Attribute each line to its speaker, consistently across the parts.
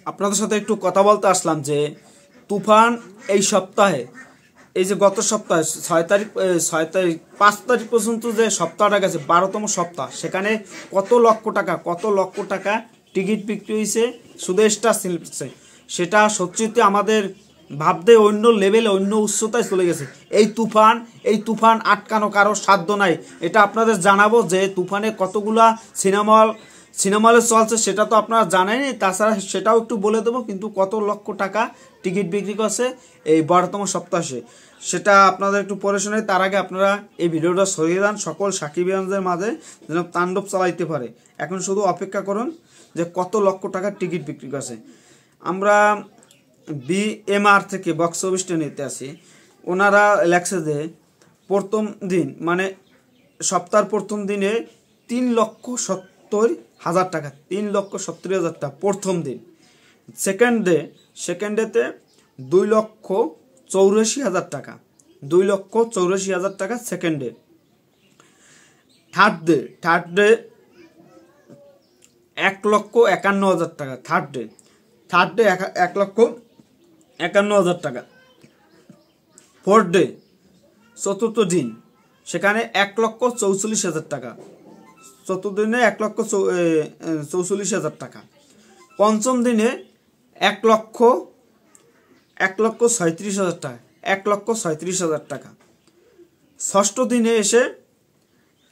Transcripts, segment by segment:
Speaker 1: আপনাদের সাথে একটু কথা বলতে আসলাম যে তুফান এই সপ্তাহে, এই যে গত সপ্তাহে 5 তারিখ পর্যন্ত যে সপ্তাহটা গেছে 12তম সপ্তাহ, সেখানে কত লক্ষ টাকা টিকিট বিক্রি হয়েছে শুধু স্টার সিনেপ্লেক্সে। সেটা সত্যি আমাদের ভাবতে অন্য লেভেলে, অন্য উচ্চতায় চলে গেছে। এই তুফান আটকানো কারো সাধ্য নাই। এটা আপনাদের জানাবো যে তুফানে কতগুলা সিনেমা হলে চলছে সেটা তো আপনারা জানেনই, তাছাড়া সেটাও একটু বলে দেবো। কিন্তু কত লক্ষ টাকা টিকিট বিক্রি করছে এই 12তম সপ্তাহে সেটা আপনাদের একটু পরে শোনাই। তার আগে আপনারা এই ভিডিওটা ছড়িয়ে দেন সকল সাকিবিয়ানদের মাঝে, যেন তাণ্ডব চালাইতে পারে। এখন শুধু অপেক্ষা করুন যে কত লক্ষ টাকার টিকিট বিক্রি করছে। আমরা BMR থেকে বক্স অফিসটা নিতে আসি। ওনারা লেখছে যে প্রথম দিন মানে সপ্তাহের প্রথম দিনে 3,70,000 টাকা, 3,70,000 টাকা প্রথম দিন। সেকেন্ডেতে 2,84,000 টাকা, 2,84,000 টাকা সেকেন্ডে। থার্ড ডে 1,51,000 টাকা, থার্ড ডে 1,51,000 টাকা। ফোর্থ ডে চতুর্থ দিন সেখানে 1,44,000 টাকা, চতুর্থ দিনে 1,44,000 টাকা। পঞ্চম দিনে 1,37,000 টাকা, 1,37,000 টাকা। ষষ্ঠ দিনে এসে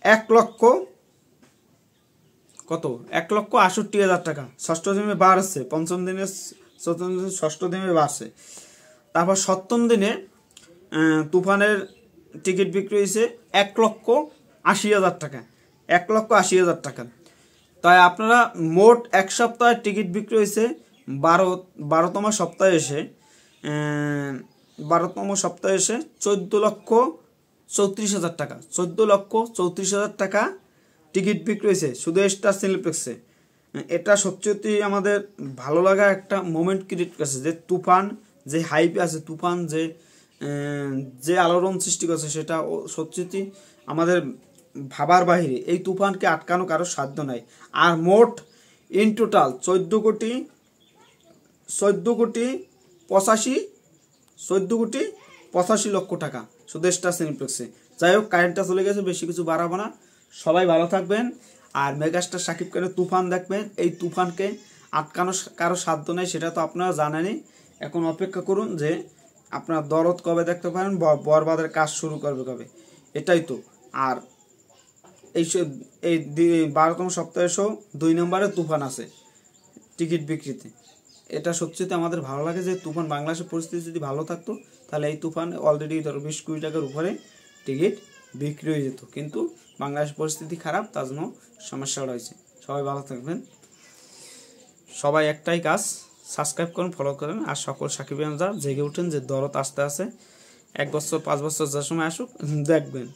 Speaker 1: 1,68,000 টাকা, ষষ্ঠ দিনে বাড়ছে। পঞ্চম দিনে চতুর্থ দিনে ষষ্ঠ দিনে বাড়ছে। তারপর সপ্তম দিনে তুফানের টিকিট বিক্রি হয়েছে 1,80,000 টাকা, 1,80,000 টাকা। তাই আপনারা মোট এক সপ্তাহের টিকিট বিক্রি হয়েছে 12তম সপ্তাহে এসে 14,34,000 টাকা, 14,34,000 টাকা টিকিট বিক্রি হয়েছে শুধু স্টার সিনেপ্লেক্সে। এটা সত্যি আমাদের ভালো লাগা একটা মোমেন্ট ক্রিয়েট করছে যে তুফান যে হাইপে আছে, তুফান যে আলোড়ন সৃষ্টি করছে সেটা সত্যি আমাদের ভাবার বাইরে। এই তুফানকে আটকানো কারো সাধ্য নাই। আর মোট ইন টোটাল 14 কোটি 85 লক্ষ টাকা শুধু স্টার সিনেপ্লেক্সে। যাই হোক, কারেন্টটা চলে গেছে, বেশি কিছু বাড়াবো না। সবাই ভালো থাকবেন। আর মেগাস্টার শাকিব খানের তুফান দেখবেন। এই তুফানকে আটকানো কারো সাধ্য নেই, সেটা তো আপনারা জানেনই। এখন অপেক্ষা করুন যে আপনার দরদ কবে দেখতে পারেন, বরবাদের কাজ শুরু করবে কবে, এটাই তো। আর এই 12তম সপ্তাহে 2 নম্বরে তুফান আছে টিকিট বিক্রিতে। এটা সত্যিতে আমাদের ভালো লাগে যে তুফান, বাংলাদেশের পরিস্থিতি যদি ভালো থাকতো তাহলে এই তুফান অলরেডি 20 কোটি টাকার উপরে টিকিট বিক্রি হয়ে যেত। কিন্তু বাংলাদেশের পরিস্থিতি খারাপ, তার জন্য সমস্যা রয়েছে। সবাই ভালো থাকবেন। সবাই একটাই কাজ, সাবস্ক্রাইব করুন, ফলো করেন। আর সকল সাকিবিয়ানরা জেগে উঠেন যে দরদ আসতে আসে 1 বছর 5 বছর যে সময় আসুক দেখবেন।